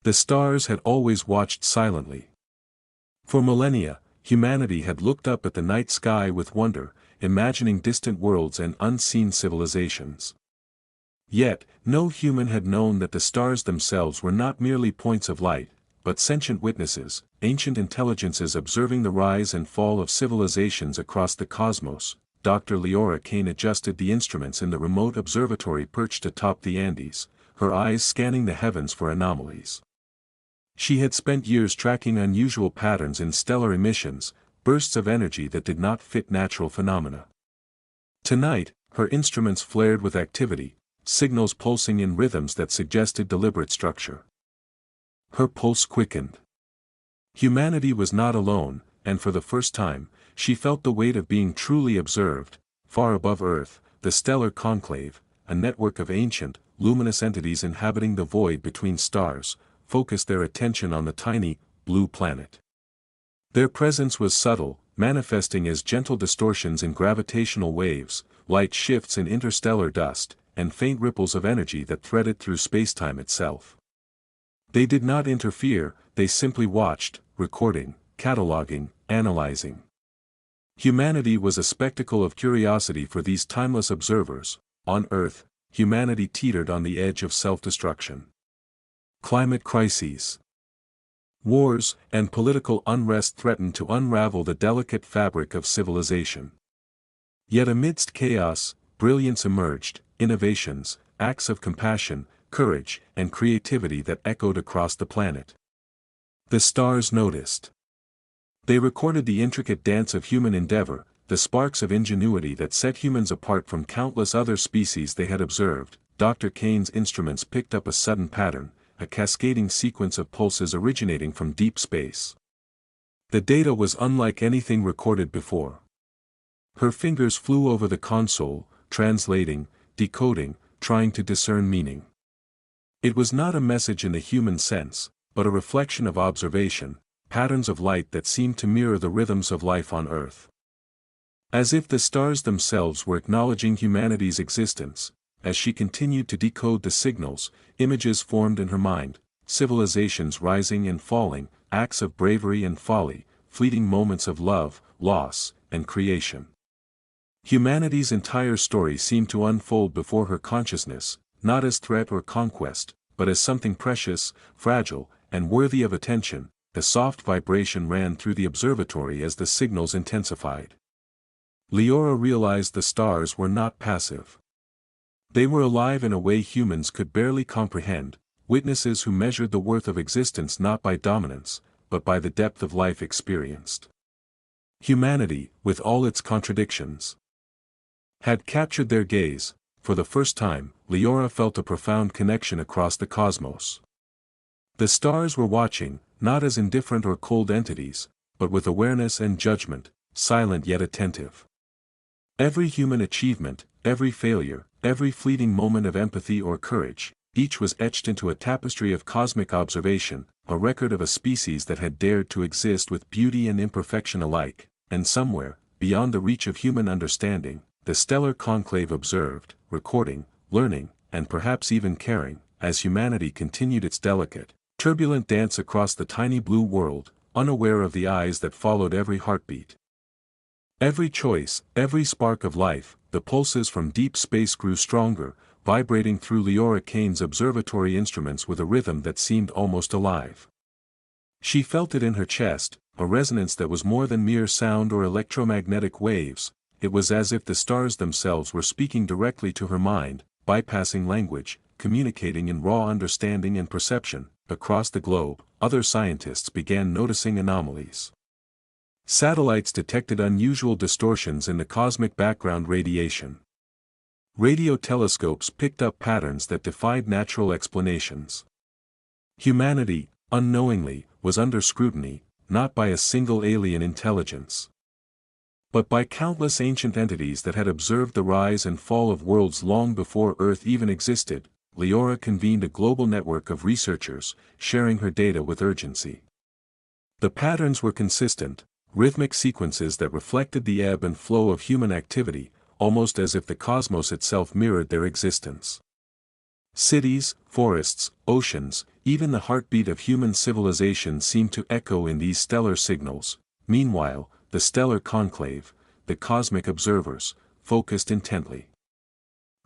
The stars had always watched silently. For millennia, humanity had looked up at the night sky with wonder, imagining distant worlds and unseen civilizations. Yet, no human had known that the stars themselves were not merely points of light, but sentient witnesses, ancient intelligences observing the rise and fall of civilizations across the cosmos. Dr. Leora Kane adjusted the instruments in the remote observatory perched atop the Andes, her eyes scanning the heavens for anomalies. She had spent years tracking unusual patterns in stellar emissions, bursts of energy that did not fit natural phenomena. Tonight, her instruments flared with activity, signals pulsing in rhythms that suggested deliberate structure. Her pulse quickened. Humanity was not alone, and for the first time, she felt the weight of being truly observed. Far above Earth, the stellar conclave, a network of ancient, luminous entities inhabiting the void between stars, focused their attention on the tiny, blue planet. Their presence was subtle, manifesting as gentle distortions in gravitational waves, light shifts in interstellar dust, and faint ripples of energy that threaded through spacetime itself. They did not interfere, they simply watched, recording, cataloging, analyzing. Humanity was a spectacle of curiosity for these timeless observers. On Earth, humanity teetered on the edge of self-destruction. Climate crises, wars, and political unrest threatened to unravel the delicate fabric of civilization. Yet amidst chaos, brilliance emerged, innovations, acts of compassion, courage, and creativity that echoed across the planet. The stars noticed. They recorded the intricate dance of human endeavor, the sparks of ingenuity that set humans apart from countless other species they had observed. Dr. Kane's instruments picked up a sudden pattern, a cascading sequence of pulses originating from deep space. The data was unlike anything recorded before. Her fingers flew over the console, translating, decoding, trying to discern meaning. It was not a message in the human sense, but a reflection of observation, patterns of light that seemed to mirror the rhythms of life on Earth. As if the stars themselves were acknowledging humanity's existence, as she continued to decode the signals, images formed in her mind, civilizations rising and falling, acts of bravery and folly, fleeting moments of love, loss, and creation. Humanity's entire story seemed to unfold before her consciousness, not as threat or conquest, but as something precious, fragile, and worthy of attention. A soft vibration ran through the observatory as the signals intensified. Leora realized the stars were not passive. They were alive in a way humans could barely comprehend, witnesses who measured the worth of existence not by dominance, but by the depth of life experienced. Humanity, with all its contradictions, had captured their gaze. For the first time, Leora felt a profound connection across the cosmos. The stars were watching, not as indifferent or cold entities, but with awareness and judgment, silent yet attentive. Every human achievement, every failure, every fleeting moment of empathy or courage, each was etched into a tapestry of cosmic observation, a record of a species that had dared to exist with beauty and imperfection alike. And somewhere, beyond the reach of human understanding, the stellar conclave observed, recording, learning, and perhaps even caring, as humanity continued its delicate, turbulent dance across the tiny blue world, unaware of the eyes that followed every heartbeat. Every choice, every spark of life, the pulses from deep space grew stronger, vibrating through Leora Kane's observatory instruments with a rhythm that seemed almost alive. She felt it in her chest, a resonance that was more than mere sound or electromagnetic waves. It was as if the stars themselves were speaking directly to her mind, bypassing language, communicating in raw understanding and perception. Across the globe, other scientists began noticing anomalies. Satellites detected unusual distortions in the cosmic background radiation. Radio telescopes picked up patterns that defied natural explanations. Humanity, unknowingly, was under scrutiny, not by a single alien intelligence, but by countless ancient entities that had observed the rise and fall of worlds long before Earth even existed. Leora convened a global network of researchers, sharing her data with urgency. The patterns were consistent, rhythmic sequences that reflected the ebb and flow of human activity, almost as if the cosmos itself mirrored their existence. Cities, forests, oceans, even the heartbeat of human civilization seemed to echo in these stellar signals. Meanwhile, the stellar conclave, the cosmic observers, focused intently.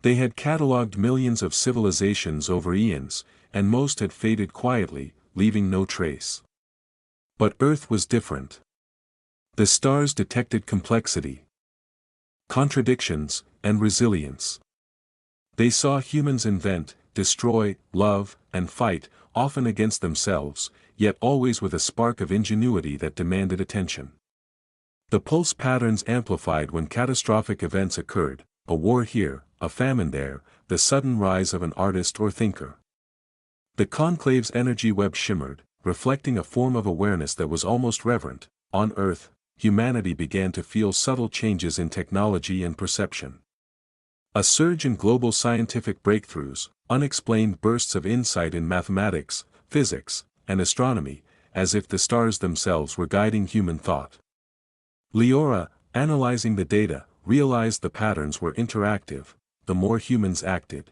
They had catalogued millions of civilizations over eons, and most had faded quietly, leaving no trace. But Earth was different. The stars detected complexity, contradictions, and resilience. They saw humans invent, destroy, love, and fight, often against themselves, yet always with a spark of ingenuity that demanded attention. The pulse patterns amplified when catastrophic events occurred, a war here, a famine there, the sudden rise of an artist or thinker. The conclave's energy web shimmered, reflecting a form of awareness that was almost reverent. On Earth, humanity began to feel subtle changes in technology and perception. A surge in global scientific breakthroughs, unexplained bursts of insight in mathematics, physics, and astronomy, as if the stars themselves were guiding human thought. Leora, analyzing the data, realized the patterns were interactive. The more humans acted,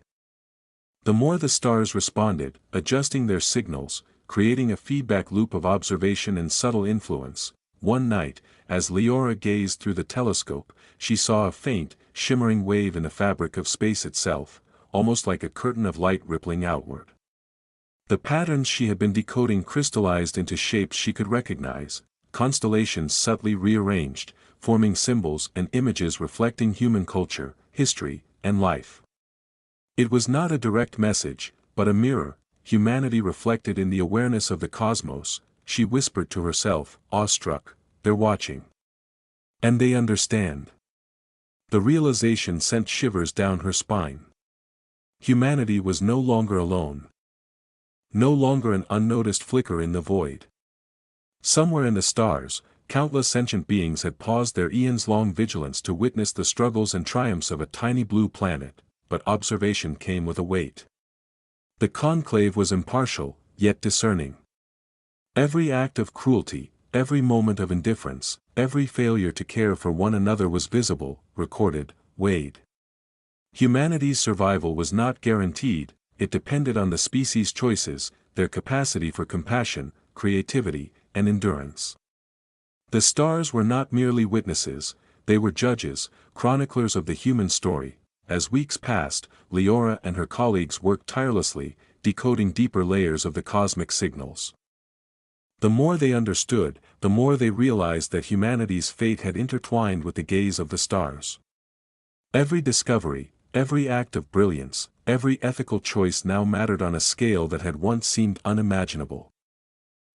the more the stars responded, adjusting their signals, creating a feedback loop of observation and subtle influence. One night, as Leora gazed through the telescope, she saw a faint, shimmering wave in the fabric of space itself, almost like a curtain of light rippling outward. The patterns she had been decoding crystallized into shapes she could recognize, constellations subtly rearranged, forming symbols and images reflecting human culture, history, and life. It was not a direct message, but a mirror, humanity reflected in the awareness of the cosmos. She whispered to herself, awestruck, "They're watching. And they understand." The realization sent shivers down her spine. Humanity was no longer alone. No longer an unnoticed flicker in the void. Somewhere in the stars, countless sentient beings had paused their eons-long vigilance to witness the struggles and triumphs of a tiny blue planet, but observation came with a weight. The conclave was impartial, yet discerning. Every act of cruelty, every moment of indifference, every failure to care for one another was visible, recorded, weighed. Humanity's survival was not guaranteed, it depended on the species' choices, their capacity for compassion, creativity, and endurance. The stars were not merely witnesses, they were judges, chroniclers of the human story. As weeks passed, Leora and her colleagues worked tirelessly, decoding deeper layers of the cosmic signals. The more they understood, the more they realized that humanity's fate had intertwined with the gaze of the stars. Every discovery, every act of brilliance, every ethical choice now mattered on a scale that had once seemed unimaginable.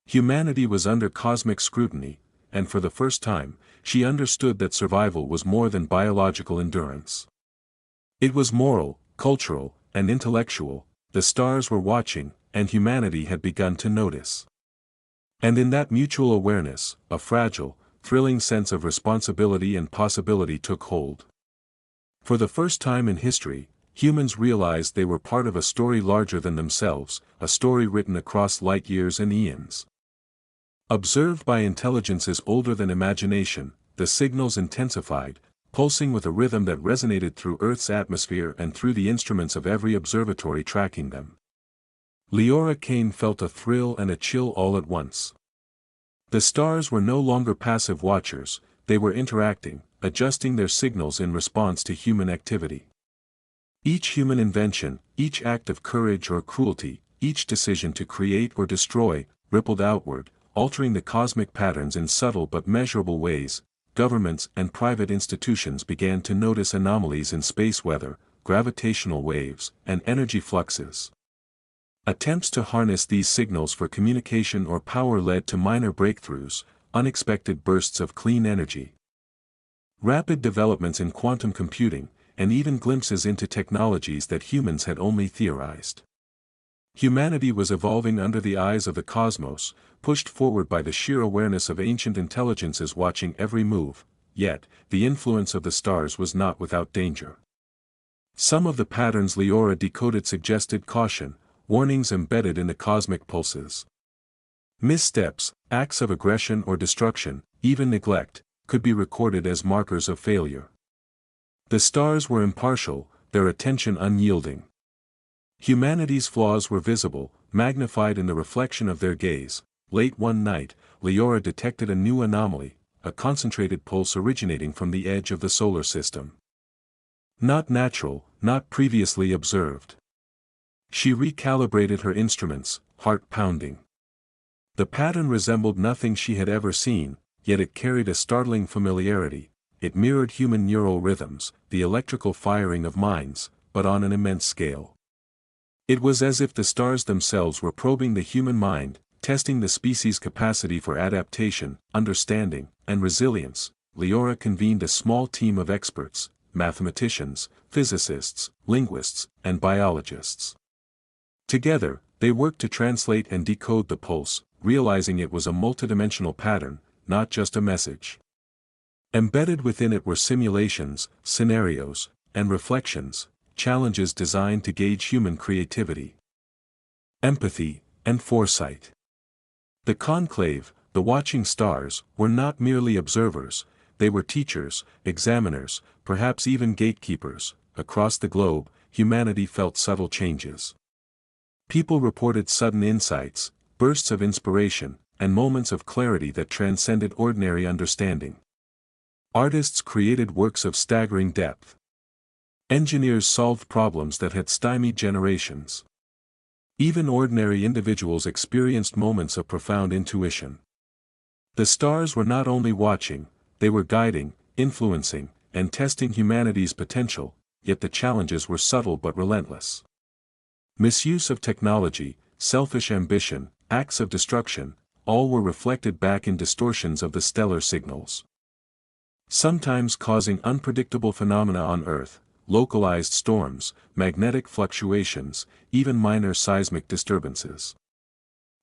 Humanity was under cosmic scrutiny, and for the first time, she understood that survival was more than biological endurance. It was moral, cultural, and intellectual. The stars were watching, and humanity had begun to notice. And in that mutual awareness, a fragile, thrilling sense of responsibility and possibility took hold. For the first time in history, humans realized they were part of a story larger than themselves, a story written across light years and eons. Observed by intelligences older than imagination, the signals intensified, pulsing with a rhythm that resonated through Earth's atmosphere and through the instruments of every observatory tracking them. Leora Kane felt a thrill and a chill all at once. The stars were no longer passive watchers, they were interacting, adjusting their signals in response to human activity. Each human invention, each act of courage or cruelty, each decision to create or destroy, rippled outward, altering the cosmic patterns in subtle but measurable ways. Governments and private institutions began to notice anomalies in space weather, gravitational waves, and energy fluxes. Attempts to harness these signals for communication or power led to minor breakthroughs, unexpected bursts of clean energy. Rapid developments in quantum computing, and even glimpses into technologies that humans had only theorized. Humanity was evolving under the eyes of the cosmos, pushed forward by the sheer awareness of ancient intelligences watching every move, yet, the influence of the stars was not without danger. Some of the patterns Leora decoded suggested caution, warnings embedded in the cosmic pulses. Missteps, acts of aggression or destruction, even neglect, could be recorded as markers of failure. The stars were impartial, their attention unyielding. Humanity's flaws were visible, magnified in the reflection of their gaze. Late one night, Leora detected a new anomaly, a concentrated pulse originating from the edge of the solar system. Not natural, not previously observed. She recalibrated her instruments, heart pounding. The pattern resembled nothing she had ever seen, yet it carried a startling familiarity. It mirrored human neural rhythms, the electrical firing of minds, but on an immense scale. It was as if the stars themselves were probing the human mind, testing the species' capacity for adaptation, understanding, and resilience. Leora convened a small team of experts, mathematicians, physicists, linguists, and biologists. Together, they worked to translate and decode the pulse, realizing it was a multidimensional pattern, not just a message. Embedded within it were simulations, scenarios, and reflections, challenges designed to gauge human creativity, empathy, and foresight. The conclave, the watching stars, were not merely observers, they were teachers, examiners, perhaps even gatekeepers. Across the globe, humanity felt subtle changes. People reported sudden insights, bursts of inspiration, and moments of clarity that transcended ordinary understanding. Artists created works of staggering depth. Engineers solved problems that had stymied generations. Even ordinary individuals experienced moments of profound intuition. The stars were not only watching, they were guiding, influencing, and testing humanity's potential, yet the challenges were subtle but relentless. Misuse of technology, selfish ambition, acts of destruction, all were reflected back in distortions of the stellar signals. Sometimes causing unpredictable phenomena on Earth, localized storms, magnetic fluctuations, even minor seismic disturbances.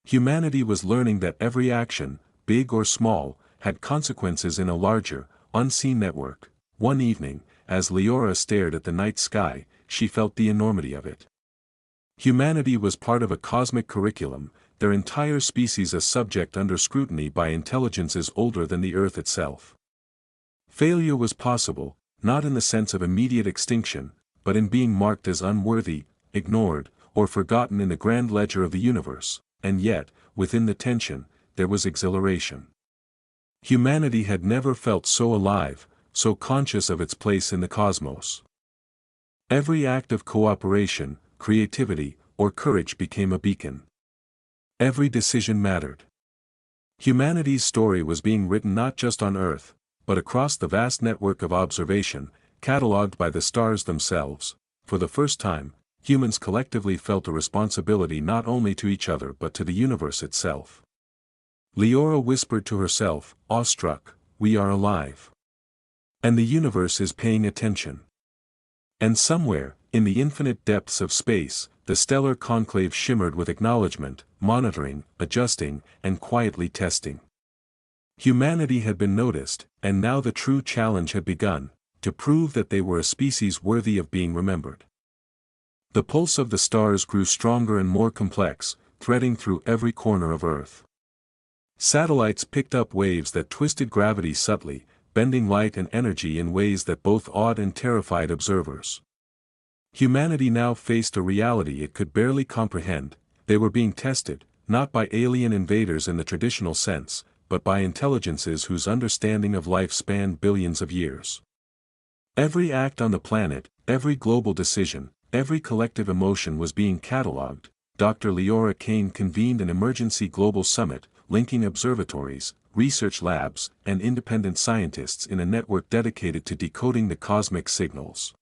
Humanity was learning that every action, big or small, had consequences in a larger, unseen network. One evening, as Leora stared at the night sky, she felt the enormity of it. Humanity was part of a cosmic curriculum, their entire species a subject under scrutiny by intelligences older than the Earth itself. Failure was possible, not in the sense of immediate extinction, but in being marked as unworthy, ignored, or forgotten in the grand ledger of the universe, and yet, within the tension, there was exhilaration. Humanity had never felt so alive, so conscious of its place in the cosmos. Every act of cooperation, creativity, or courage became a beacon. Every decision mattered. Humanity's story was being written not just on Earth, but across the vast network of observation, catalogued by the stars themselves. For the first time, humans collectively felt a responsibility not only to each other but to the universe itself. Leora whispered to herself, awestruck, "We are alive. And the universe is paying attention." And somewhere, in the infinite depths of space, the stellar conclave shimmered with acknowledgement, monitoring, adjusting, and quietly testing. Humanity had been noticed, and now the true challenge had begun, to prove that they were a species worthy of being remembered. The pulse of the stars grew stronger and more complex, threading through every corner of Earth. Satellites picked up waves that twisted gravity subtly, bending light and energy in ways that both awed and terrified observers. Humanity now faced a reality it could barely comprehend. They were being tested, not by alien invaders in the traditional sense, but by intelligences whose understanding of life spanned billions of years. Every act on the planet, every global decision, every collective emotion was being catalogued. Dr. Leora Kane convened an emergency global summit, linking observatories, research labs, and independent scientists in a network dedicated to decoding the cosmic signals.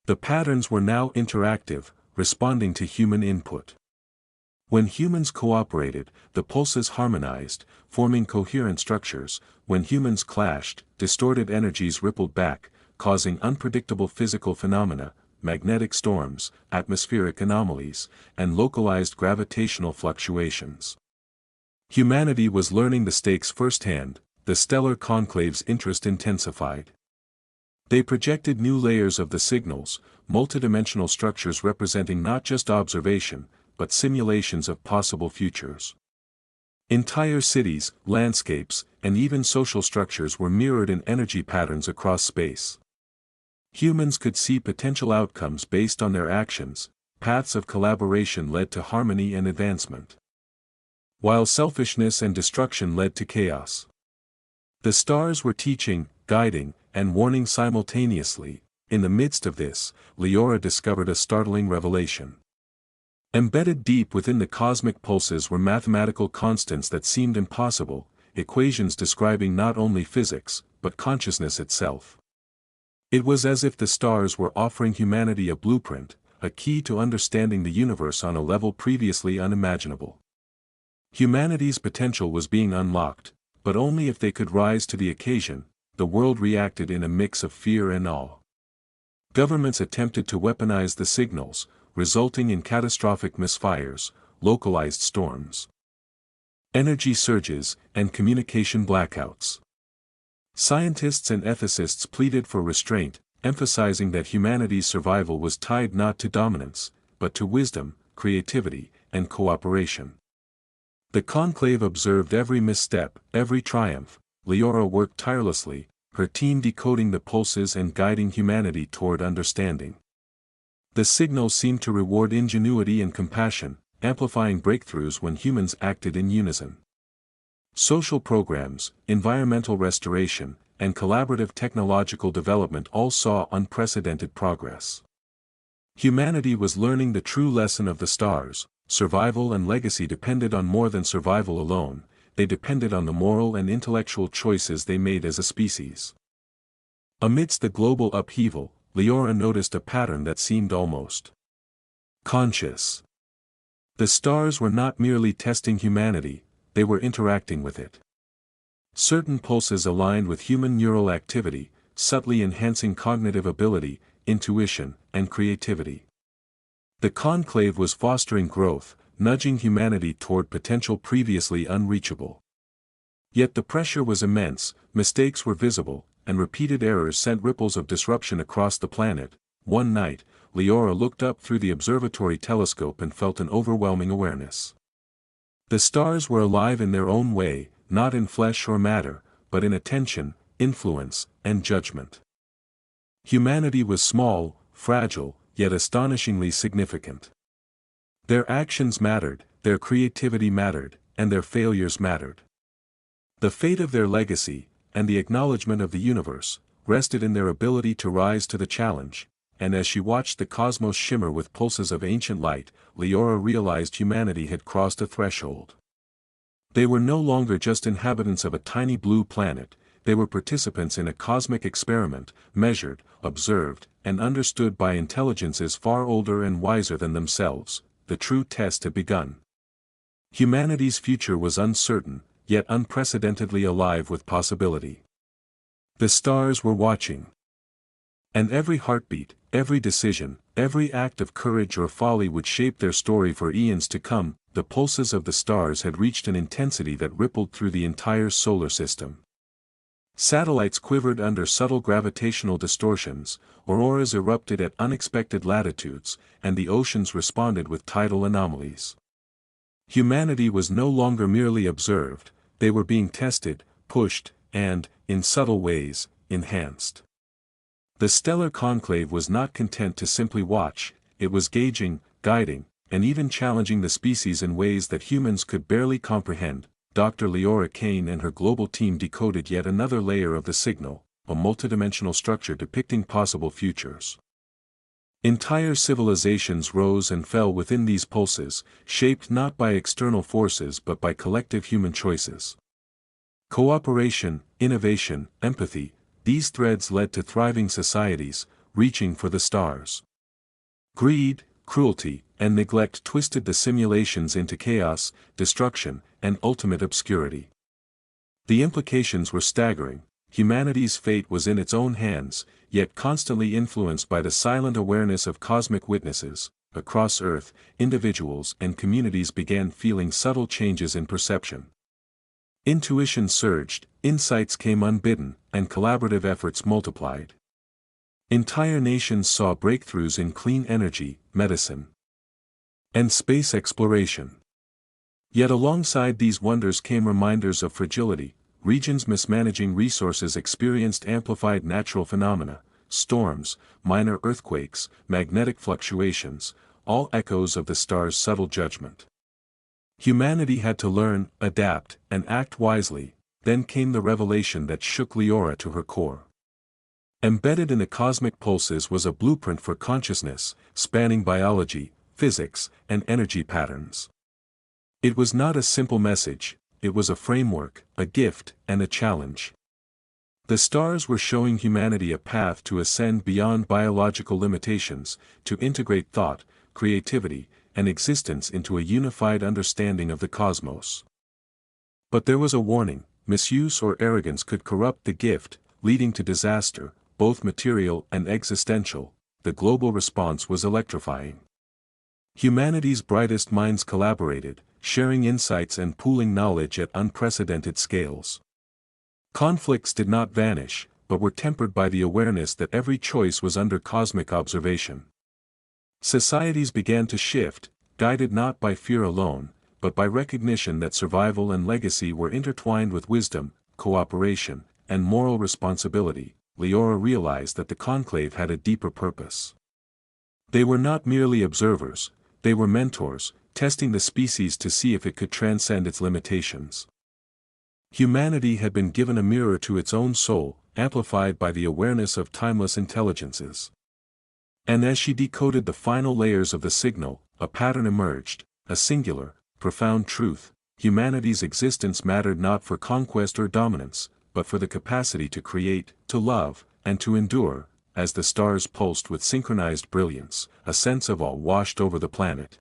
The patterns were now interactive, responding to human input. When humans cooperated, the pulses harmonized, forming coherent structures. When humans clashed, distorted energies rippled back, causing unpredictable physical phenomena, magnetic storms, atmospheric anomalies, and localized gravitational fluctuations. Humanity was learning the stakes firsthand. The stellar conclave's interest intensified. They projected new layers of the signals, multidimensional structures representing not just observation, but simulations of possible futures. Entire cities, landscapes, and even social structures were mirrored in energy patterns across space. Humans could see potential outcomes based on their actions, paths of collaboration led to harmony and advancement, while selfishness and destruction led to chaos. The stars were teaching, guiding, and warning simultaneously. In the midst of this, Leora discovered a startling revelation. Embedded deep within the cosmic pulses were mathematical constants that seemed impossible, equations describing not only physics, but consciousness itself. It was as if the stars were offering humanity a blueprint, a key to understanding the universe on a level previously unimaginable. Humanity's potential was being unlocked, but only if they could rise to the occasion. The world reacted in a mix of fear and awe. Governments attempted to weaponize the signals, resulting in catastrophic misfires, localized storms, energy surges, and communication blackouts. Scientists and ethicists pleaded for restraint, emphasizing that humanity's survival was tied not to dominance, but to wisdom, creativity, and cooperation. The conclave observed every misstep, every triumph. Leora worked tirelessly, her team decoding the pulses and guiding humanity toward understanding. The signals seemed to reward ingenuity and compassion, amplifying breakthroughs when humans acted in unison. Social programs, environmental restoration, and collaborative technological development all saw unprecedented progress. Humanity was learning the true lesson of the stars: survival and legacy depended on more than survival alone, they depended on the moral and intellectual choices they made as a species. Amidst the global upheaval, Leora noticed a pattern that seemed almost conscious. The stars were not merely testing humanity, they were interacting with it. Certain pulses aligned with human neural activity, subtly enhancing cognitive ability, intuition, and creativity. The conclave was fostering growth, nudging humanity toward potential previously unreachable. Yet the pressure was immense, mistakes were visible, and repeated errors sent ripples of disruption across the planet. One night, Leora looked up through the observatory telescope and felt an overwhelming awareness. The stars were alive in their own way, not in flesh or matter, but in attention, influence, and judgment. Humanity was small, fragile, yet astonishingly significant. Their actions mattered, their creativity mattered, and their failures mattered. The fate of their legacy, and the acknowledgement of the universe, rested in their ability to rise to the challenge, and as she watched the cosmos shimmer with pulses of ancient light, Leora realized humanity had crossed a threshold. They were no longer just inhabitants of a tiny blue planet, they were participants in a cosmic experiment, measured, observed, and understood by intelligences far older and wiser than themselves. The true test had begun. Humanity's future was uncertain, yet unprecedentedly alive with possibility. The stars were watching. And every heartbeat, every decision, every act of courage or folly would shape their story for eons to come. The pulses of the stars had reached an intensity that rippled through the entire solar system. Satellites quivered under subtle gravitational distortions, auroras erupted at unexpected latitudes, and the oceans responded with tidal anomalies. Humanity was no longer merely observed, they were being tested, pushed, and, in subtle ways, enhanced. The stellar conclave was not content to simply watch, it was gauging, guiding, and even challenging the species in ways that humans could barely comprehend. Dr. Leora Kane and her global team decoded yet another layer of the signal, a multidimensional structure depicting possible futures. Entire civilizations rose and fell within these pulses, shaped not by external forces but by collective human choices. Cooperation, innovation, empathy, these threads led to thriving societies, reaching for the stars. Greed, cruelty, and neglect twisted the simulations into chaos, destruction, and ultimate obscurity. The implications were staggering. Humanity's fate was in its own hands, yet constantly influenced by the silent awareness of cosmic witnesses. Across Earth, individuals and communities began feeling subtle changes in perception. Intuition surged, insights came unbidden, and collaborative efforts multiplied. Entire nations saw breakthroughs in clean energy, medicine, and space exploration. Yet alongside these wonders came reminders of fragility. Regions mismanaging resources experienced amplified natural phenomena, storms, minor earthquakes, magnetic fluctuations, all echoes of the star's subtle judgment. Humanity had to learn, adapt, and act wisely. Then came the revelation that shook Leora to her core. Embedded in the cosmic pulses was a blueprint for consciousness, spanning biology, physics, and energy patterns. It was not a simple message, it was a framework, a gift, and a challenge. The stars were showing humanity a path to ascend beyond biological limitations, to integrate thought, creativity, and existence into a unified understanding of the cosmos. But there was a warning: misuse or arrogance could corrupt the gift, leading to disaster, both material and existential. The global response was electrifying. Humanity's brightest minds collaborated, sharing insights and pooling knowledge at unprecedented scales. Conflicts did not vanish, but were tempered by the awareness that every choice was under cosmic observation. Societies began to shift, guided not by fear alone, but by recognition that survival and legacy were intertwined with wisdom, cooperation, and moral responsibility. Leora realized that the conclave had a deeper purpose. They were not merely observers, they were mentors, testing the species to see if it could transcend its limitations. Humanity had been given a mirror to its own soul, amplified by the awareness of timeless intelligences. And as she decoded the final layers of the signal, a pattern emerged, a singular, profound truth: humanity's existence mattered not for conquest or dominance, but for the capacity to create, to love, and to endure. As the stars pulsed with synchronized brilliance, a sense of awe washed over the planet.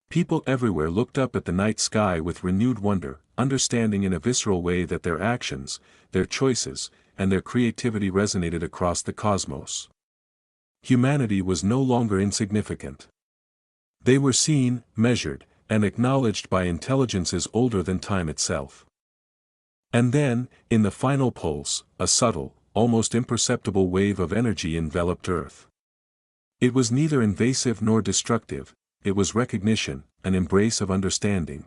People everywhere looked up at the night sky with renewed wonder, understanding in a visceral way that their actions, their choices, and their creativity resonated across the cosmos. Humanity was no longer insignificant. They were seen, measured, and acknowledged by intelligences older than time itself. And then, in the final pulse, a subtle, almost imperceptible wave of energy enveloped Earth. It was neither invasive nor destructive, it was recognition, an embrace of understanding.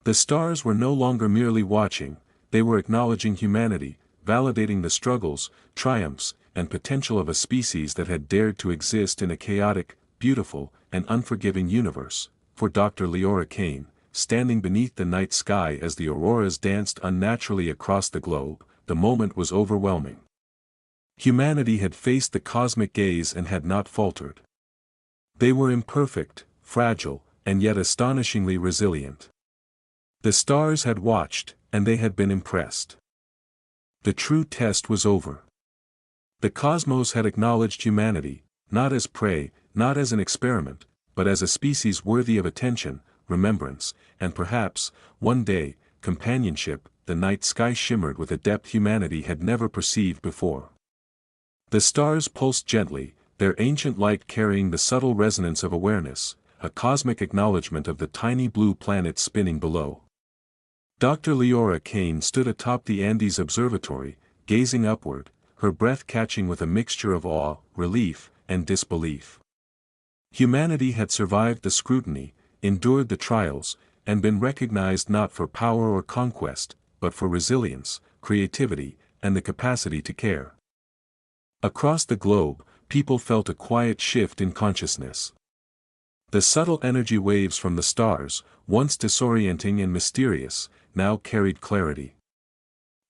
The stars were no longer merely watching, they were acknowledging humanity, validating the struggles, triumphs, and potential of a species that had dared to exist in a chaotic, beautiful, and unforgiving universe. For Dr. Leora Kane, standing beneath the night sky as the auroras danced unnaturally across the globe, the moment was overwhelming. Humanity had faced the cosmic gaze and had not faltered. They were imperfect, fragile, and yet astonishingly resilient. The stars had watched, and they had been impressed. The true test was over. The cosmos had acknowledged humanity, not as prey, not as an experiment, but as a species worthy of attention, remembrance, and perhaps, one day, companionship. The night sky shimmered with a depth humanity had never perceived before. The stars pulsed gently, their ancient light carrying the subtle resonance of awareness, a cosmic acknowledgement of the tiny blue planet spinning below. Dr. Leora Kane stood atop the Andes Observatory, gazing upward, her breath catching with a mixture of awe, relief, and disbelief. Humanity had survived the scrutiny, endured the trials, and been recognized not for power or conquest, but for resilience, creativity, and the capacity to care. Across the globe, people felt a quiet shift in consciousness. The subtle energy waves from the stars, once disorienting and mysterious, now carried clarity.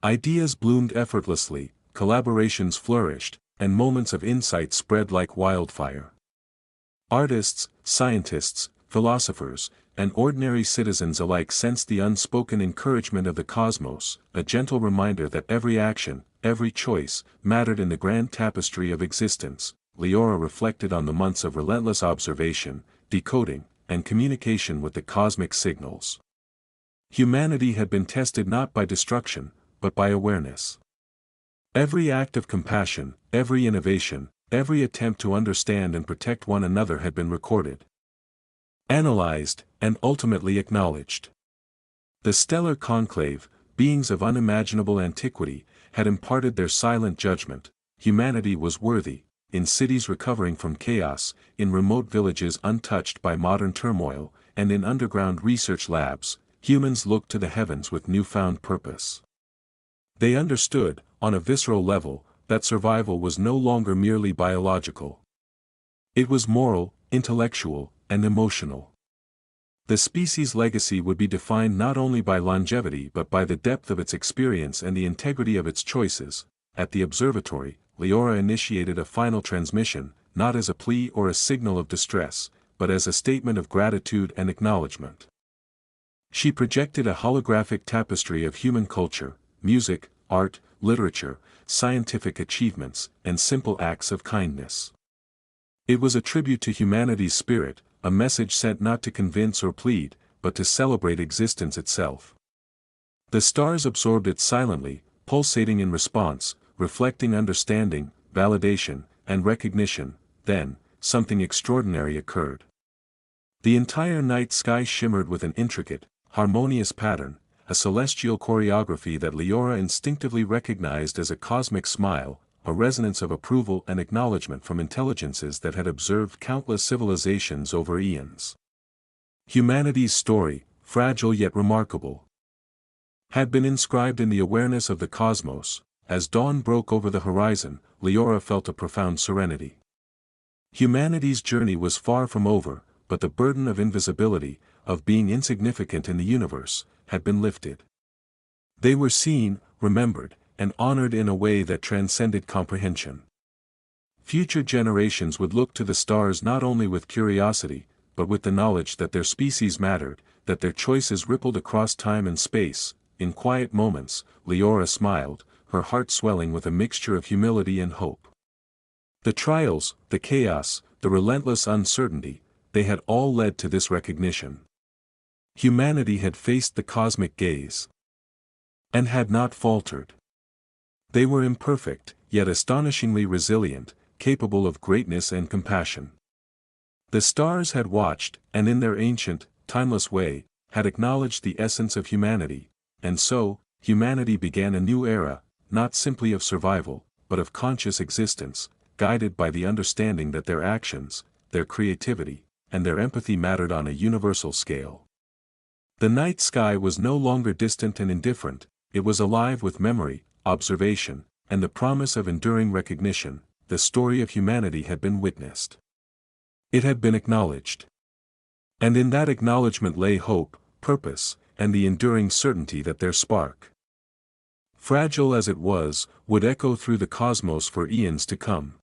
Ideas bloomed effortlessly, collaborations flourished, and moments of insight spread like wildfire. Artists, scientists, philosophers, and ordinary citizens alike sensed the unspoken encouragement of the cosmos, a gentle reminder that every action, every choice, mattered in the grand tapestry of existence. Leora reflected on the months of relentless observation, decoding, and communication with the cosmic signals. Humanity had been tested not by destruction, but by awareness. Every act of compassion, every innovation, every attempt to understand and protect one another had been recorded, analyzed, and ultimately acknowledged. The stellar conclave, beings of unimaginable antiquity, had imparted their silent judgment: humanity was worthy. In cities recovering from chaos, in remote villages untouched by modern turmoil, and in underground research labs, humans looked to the heavens with newfound purpose. They understood, on a visceral level, that survival was no longer merely biological. It was moral, intellectual, and emotional. The species' legacy would be defined not only by longevity but by the depth of its experience and the integrity of its choices. At the observatory, Leora initiated a final transmission, not as a plea or a signal of distress, but as a statement of gratitude and acknowledgement. She projected a holographic tapestry of human culture, music, art, literature, scientific achievements, and simple acts of kindness. It was a tribute to humanity's spirit, a message sent not to convince or plead, but to celebrate existence itself. The stars absorbed it silently, pulsating in response, reflecting understanding, validation, and recognition. Then, something extraordinary occurred. The entire night sky shimmered with an intricate, harmonious pattern, a celestial choreography that Leora instinctively recognized as a cosmic smile, a resonance of approval and acknowledgement from intelligences that had observed countless civilizations over eons. Humanity's story, fragile yet remarkable, had been inscribed in the awareness of the cosmos. As dawn broke over the horizon, Leora felt a profound serenity. Humanity's journey was far from over, but the burden of invisibility, of being insignificant in the universe, had been lifted. They were seen, remembered, and honored in a way that transcended comprehension. Future generations would look to the stars not only with curiosity, but with the knowledge that their species mattered, that their choices rippled across time and space. In quiet moments, Leora smiled, her heart swelling with a mixture of humility and hope. The trials, the chaos, the relentless uncertainty, they had all led to this recognition. Humanity had faced the cosmic gaze, and had not faltered. They were imperfect, yet astonishingly resilient, capable of greatness and compassion. The stars had watched, and in their ancient, timeless way, had acknowledged the essence of humanity, and so, humanity began a new era, not simply of survival, but of conscious existence, guided by the understanding that their actions, their creativity, and their empathy mattered on a universal scale. The night sky was no longer distant and indifferent, it was alive with memory, observation, and the promise of enduring recognition. The story of humanity had been witnessed. It had been acknowledged. And in that acknowledgement lay hope, purpose, and the enduring certainty that their spark, fragile as it was, would echo through the cosmos for eons to come.